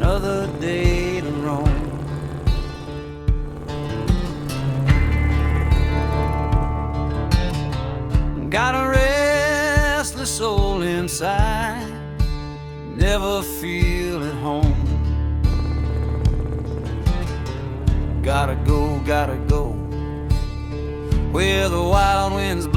another day to roam. Got a restless soul inside, never feel at home. Gotta go where the wild winds